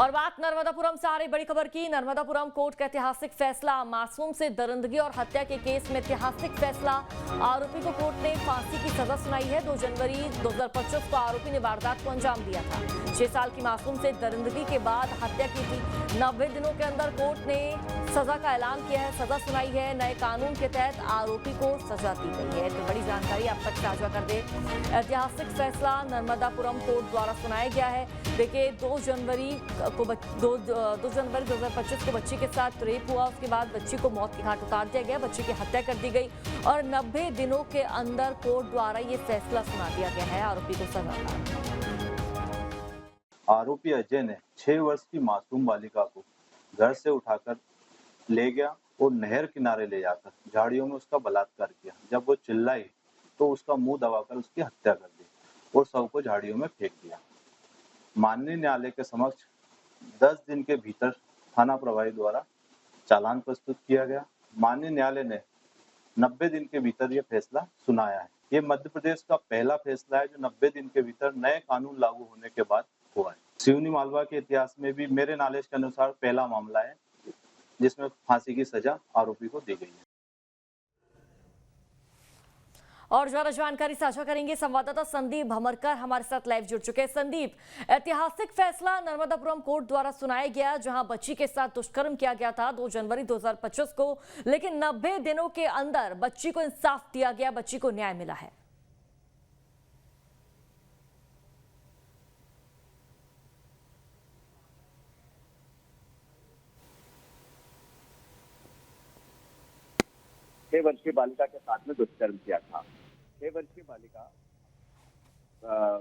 और बात नर्मदापुरम से आ रही बड़ी खबर की। नर्मदापुरम कोर्ट का ऐतिहासिक फैसला, मासूम से दरिंदगी और हत्या के केस में ऐतिहासिक फैसला। आरोपी को कोर्ट ने फांसी की सजा सुनाई है। 2 जनवरी 2025 को आरोपी ने वारदात को अंजाम दिया था। 6 साल की मासूम से दरिंदगी के बाद हत्या की थी। 90 दिनों के अंदर कोर्ट ने सजा का ऐलान किया है, सजा सुनाई है। नए कानून के तहत आरोपी को सजा दी गई है। तो बड़ी जानकारी आप तक साझा कर दे। ऐतिहासिक फैसला नर्मदापुरम कोर्ट द्वारा सुनाया गया है। देखिए 2 जनवरी 2025 को बच्ची के साथ रेप हुआ। उसके बाद बच्ची को मौत के घाट उतार दिया गया, बच्ची की हत्या कर दी गई और 90 दिनों के अंदर कोर्ट द्वारा ये फैसला सुना दिया गया है आरोपी को सजा का। आरोपी अजय ने 6 वर्ष की मासूम बालिका को घर से उठाकर ले गया और नहर किनारे ले जाकर झाड़ियों में उसका बलात्कार किया। जब वो चिल्लाई तो उसका मुंह दबाकर उसकी हत्या कर दी और शव को झाड़ियों में फेंक दिया। माननीय न्यायालय के समक्ष 10 दिन के भीतर थाना प्रभारी द्वारा चालान प्रस्तुत किया गया। माननीय न्यायालय ने 90 दिन के भीतर ये फैसला सुनाया है। ये मध्य प्रदेश का पहला फैसला है जो 90 दिन के भीतर नए कानून लागू होने के बाद हुआ है। सिवनी मालवा के इतिहास में भी मेरे नॉलेज के अनुसार पहला मामला है जिसमें फांसी की सजा आरोपी को दी गई है। और ज्यादा जानकारी साझा करेंगे संवाददाता संदीप भमरकर हमारे साथ लाइव जुड़ चुके हैं। संदीप, ऐतिहासिक फैसला नर्मदापुरम कोर्ट द्वारा सुनाया गया जहां बच्ची के साथ दुष्कर्म किया गया था 2 जनवरी 2025 को, लेकिन 90 दिनों के अंदर बच्ची को इंसाफ दिया गया, बच्ची को न्याय मिला है। छह वर्षीय बालिका के साथ में दुष्कर्म किया था। 6 वर्षीय बालिका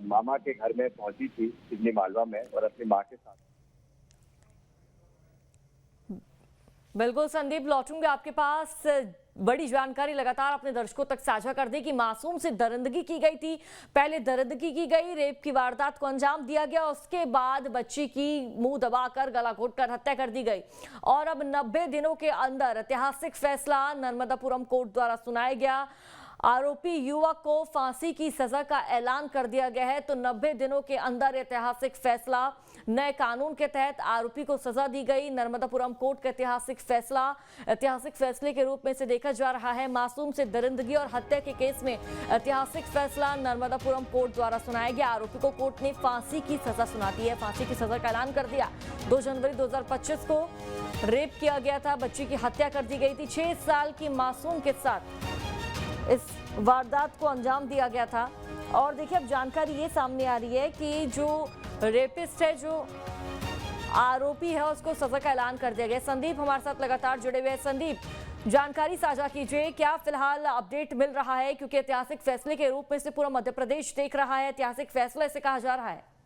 मामा के घर में पहुंची थी सिवनी मालवा में और अपनी मां के साथ। बिल्कुल संदीप, लौटूंगे आपके पास। बड़ी जानकारी लगातार अपने दर्शकों तक साझा कर दी कि मासूम से दरिंदगी की गई थी। पहले दरिंदगी की गई, रेप की वारदात को अंजाम दिया गया, उसके बाद बच्ची की मुंह दबाकर गला घोटकर हत्या कर दी गई और अब 90 दिनों के अंदर ऐतिहासिक फैसला नर्मदापुरम कोर्ट द्वारा सुनाया गया। आरोपी युवक को फांसी की सजा का ऐलान कर दिया गया है। तो 90 दिनों के अंदर ऐतिहासिक फैसला, नए कानून के तहत आरोपी को सजा दी गई। नर्मदापुरम कोर्ट का ऐतिहासिक फैसला, ऐतिहासिक फैसले के रूप में से देखा जा रहा है। मासूम से दरिंदगी और हत्या के केस में ऐतिहासिक फैसला नर्मदापुरम कोर्ट द्वारा सुनाया गया। आरोपी को कोर्ट ने फांसी की सजा सुना दी है, फांसी की सजा का ऐलान कर दिया। 2 जनवरी 2025 को रेप किया गया था, बच्ची की हत्या कर दी गई थी। 6 साल की मासूम के साथ इस वारदात को अंजाम दिया गया था। और देखिए अब जानकारी ये सामने आ रही है कि जो रेपिस्ट है, जो आरोपी है, उसको सजा का ऐलान कर दिया गया। संदीप हमारे साथ लगातार जुड़े हुए हैं। संदीप, जानकारी साझा कीजिए, क्या फिलहाल अपडेट मिल रहा है? क्योंकि ऐतिहासिक फैसले के रूप में से पूरा मध्य प्रदेश देख रहा है, ऐतिहासिक फैसला इसे कहा जा रहा है।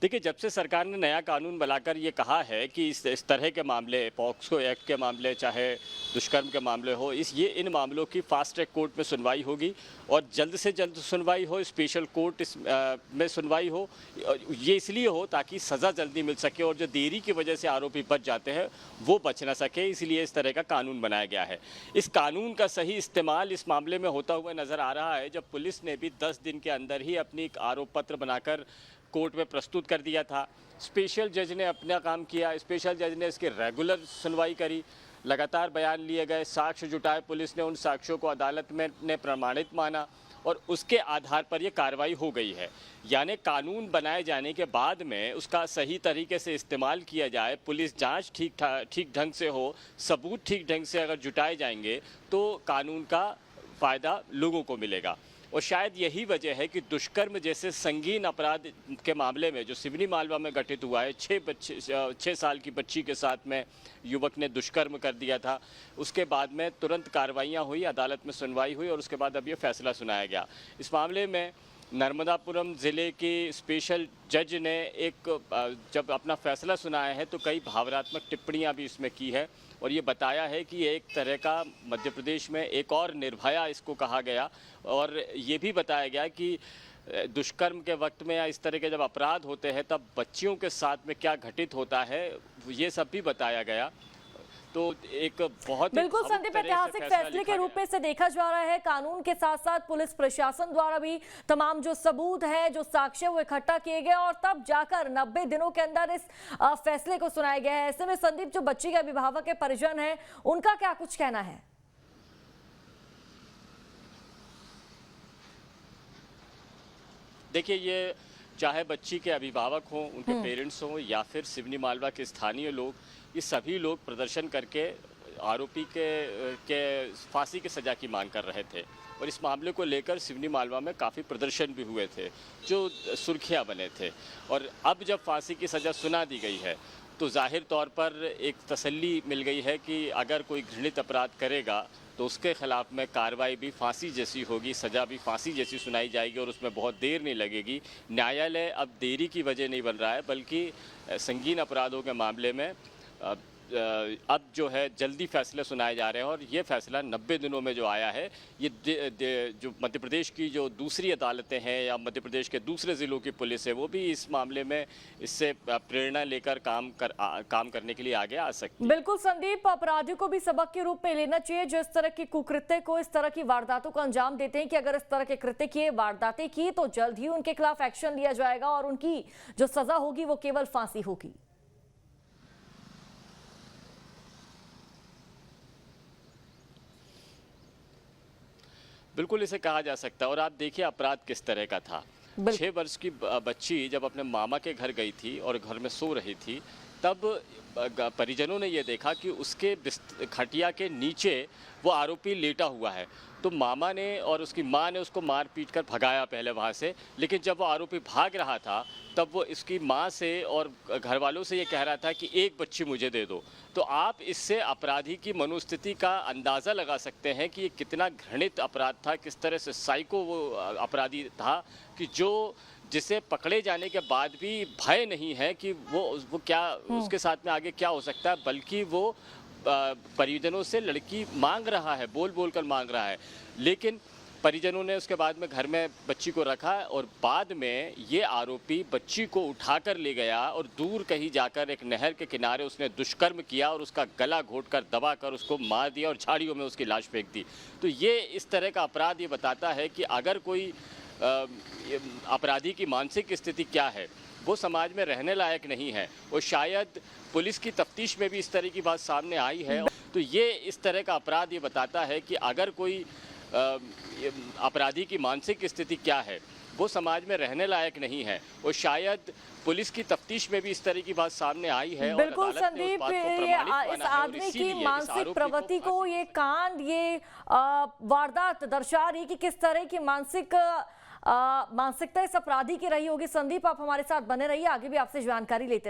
देखिए, जब से सरकार ने नया कानून बनाकर ये कहा है कि इस तरह के मामले, पॉक्सो एक्ट के मामले, चाहे दुष्कर्म के मामले हो, इन मामलों की फास्ट ट्रैक कोर्ट में सुनवाई होगी और जल्द से जल्द सुनवाई हो, स्पेशल कोर्ट में सुनवाई हो। ये इसलिए हो ताकि सज़ा जल्दी मिल सके और जो देरी की वजह से आरोपी बच जाते हैं वो बच ना सके, इसलिए इस तरह का कानून बनाया गया है। इस कानून का सही इस्तेमाल इस मामले में होता हुआ नज़र आ रहा है, जब पुलिस ने भी 10 दिन के अंदर ही अपनी एक आरोप पत्र बनाकर कोर्ट में प्रस्तुत कर दिया था। स्पेशल जज ने अपना काम किया, स्पेशल जज ने इसकी रेगुलर सुनवाई करी, लगातार बयान लिए गए, साक्ष्य जुटाए, पुलिस ने उन साक्ष्यों को अदालत में ने प्रमाणित माना और उसके आधार पर यह कार्रवाई हो गई है। यानी कानून बनाए जाने के बाद में उसका सही तरीके से इस्तेमाल किया जाए, पुलिस जांच ठीक ढंग से हो, सबूत ठीक ढंग से अगर जुटाए जाएंगे तो कानून का फ़ायदा लोगों को मिलेगा। और शायद यही वजह है कि दुष्कर्म जैसे संगीन अपराध के मामले में जो सिवनी मालवा में घटित हुआ है, 6 साल की बच्ची के साथ में युवक ने दुष्कर्म कर दिया था, उसके बाद में तुरंत कार्रवाइयाँ हुई, अदालत में सुनवाई हुई और उसके बाद अब ये फैसला सुनाया गया। इस मामले में नर्मदापुरम ज़िले के स्पेशल जज ने जब अपना फैसला सुनाया है तो कई भावनात्मक टिप्पणियां भी इसमें की है और ये बताया है कि एक तरह का मध्य प्रदेश में एक और निर्भया इसको कहा गया और ये भी बताया गया कि दुष्कर्म के वक्त में या इस तरह के जब अपराध होते हैं तब बच्चियों के साथ में क्या घटित होता है, ये सब भी बताया गया। तो एक बहुत ही बिल्कुल भावुक संदीप, तरह से ऐतिहासिक फैसला फैसले लिखा के रूप गया। में इसे देखा जा रहा है। कानून के साथ साथ पुलिस प्रशासन द्वारा भी तमाम जो सबूत है, जो साक्ष्य, वो इकट्ठा किए गए और तब जाकर 90 दिनों के अंदर इस फैसले को सुनाया गया है। ऐसे में संदीप, जो बच्ची के अभिभावक के परिजन है, उनका क्या कुछ कहना है? देखिए, ये चाहे बच्ची के अभिभावक हों, उनके पेरेंट्स हों या फिर सिवनी मालवा के स्थानीय लोग, ये सभी लोग प्रदर्शन करके आरोपी के फांसी की सज़ा की मांग कर रहे थे। और इस मामले को लेकर सिवनी मालवा में काफ़ी प्रदर्शन भी हुए थे, जो सुर्खियां बने थे। और अब जब फांसी की सज़ा सुना दी गई है तो जाहिर तौर पर एक तसल्ली मिल गई है कि अगर कोई घृणित अपराध करेगा तो उसके खिलाफ में कार्रवाई भी फांसी जैसी होगी, सज़ा भी फांसी जैसी सुनाई जाएगी और उसमें बहुत देर नहीं लगेगी। न्यायालय अब देरी की वजह नहीं बन रहा है, बल्कि संगीन अपराधों के मामले में अब जो है जल्दी फैसले सुनाए जा रहे हैं। और ये फैसला 90 दिनों में जो आया है, ये जो मध्य प्रदेश की जो दूसरी अदालतें हैं या मध्य प्रदेश के दूसरे ज़िलों की पुलिस है, वो भी इस मामले में इससे प्रेरणा लेकर काम करने के लिए आगे आ सकती है। बिल्कुल संदीप, अपराधियों को भी सबक के रूप में लेना चाहिए जो इस तरह की कुकृत्य को, इस तरह की वारदातों को अंजाम देते हैं, कि अगर इस तरह के कृत्य किए, वारदातें की, तो जल्द ही उनके खिलाफ एक्शन लिया जाएगा और उनकी जो सजा होगी वो केवल फांसी होगी। बिल्कुल इसे कहा जा सकता है। और आप देखिए अपराध किस तरह का था। 6 वर्ष की बच्ची जब अपने मामा के घर गई थी और घर में सो रही थी, तब परिजनों ने ये देखा कि उसके खटिया के नीचे वो आरोपी लेटा हुआ है। तो मामा ने और उसकी माँ ने उसको मार पीट कर भगाया पहले वहाँ से, लेकिन जब वो आरोपी भाग रहा था तब वो इसकी माँ से और घर वालों से ये कह रहा था कि एक बच्ची मुझे दे दो। तो आप इससे अपराधी की मनोस्थिति का अंदाज़ा लगा सकते हैं कि ये कितना घृणित अपराध था, किस तरह से साइको वो अपराधी था, कि जिसे पकड़े जाने के बाद भी भय नहीं है कि वो क्या उसके साथ में आगे क्या हो सकता है, बल्कि वो परिजनों से लड़की मांग रहा है, बोल बोल कर मांग रहा है। लेकिन परिजनों ने उसके बाद में घर में बच्ची को रखा और बाद में ये आरोपी बच्ची को उठाकर ले गया और दूर कहीं जाकर एक नहर के किनारे उसने दुष्कर्म किया और उसका गला घोंटकर दबाकर उसको मार दिया और झाड़ियों में उसकी लाश फेंक दी। तो ये इस तरह का अपराध ये बताता है कि अगर कोई अपराधी की मानसिक स्थिति क्या है, वो समाज में रहने लायक नहीं है। और शायद पुलिस की तफ्तीश में भी इस तरह की बात सामने आई है। तो ये इस तरह का अपराध ये बताता है कि अगर कोई अपराधी की मानसिक स्थिति क्या है, वो समाज में रहने लायक नहीं है। और शायद पुलिस की तफ्तीश में भी इस तरह की बात सामने आई है। बिल्कुल संदीप, इस आदमी की मानसिक प्रवृत्ति को ये कांड, ये वारदात दर्शा रही कि किस तरह की मानसिकता इस अपराधी की रही होगी। संदीप, आप हमारे साथ बने रहिए, आगे भी आपसे जानकारी लेते रहेंगे।